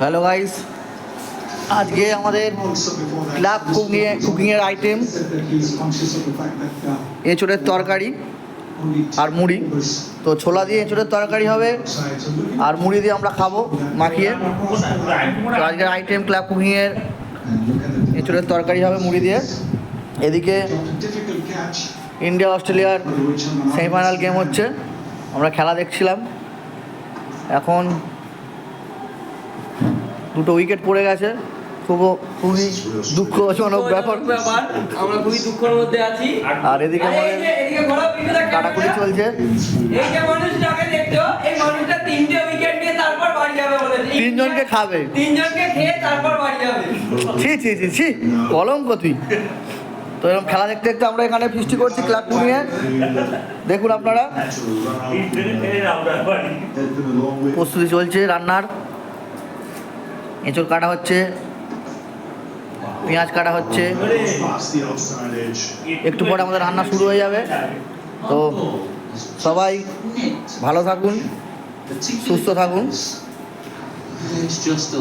Hello guys, আজকে আমাদের club কুকিংয়ের item এঁচোড়ের তরকারি আর মুড়ি। তো ছোলা দিয়ে এঁচোড়ের তরকারি হবে আর মুড়ি দিয়ে আমরা খাবো মাখিয়ে। তো আজকের আইটেম ক্লাব কুকিংয়ের এঁচোড়ের তরকারি হবে মুড়ি দিয়ে। এদিকে ইন্ডিয়া অস্ট্রেলিয়ার সেমিফাইনাল গেম হচ্ছে, আমরা খেলা দেখছিলাম। এখন দুটো উইকেট পড়ে গেছে, খুবই দুঃখজনক ব্যাপার। আমরা খুবই দুঃখের মধ্যে আছি। আর এদিকে আমাদের কাটাকুটি চলছে। এই যে মানুষটাকে দেখছো, এই মানুষটা 3টে উইকেট নিয়ে তারপর বাড়ি যাবে বলেছে। তিনজনকে খাবে, তিনজনকে খেয়ে তারপর বাড়ি যাবে। ছি কলঙ্ক তুই। তো এরকম খেলা দেখতে দেখতে আমরা এখানে ফিস্টি করছি ক্লাব কুকিংয়ে। দেখুন আপনারা, প্রস্তুতি চলছে রান্নার। এঁচড় কাটা হচ্ছে, পেঁয়াজ কাটা হচ্ছে, একটু পরে আমাদের রান্না শুরু হয়ে যাবে। তো সবাই ভালো থাকুন, সুস্থ থাকুন।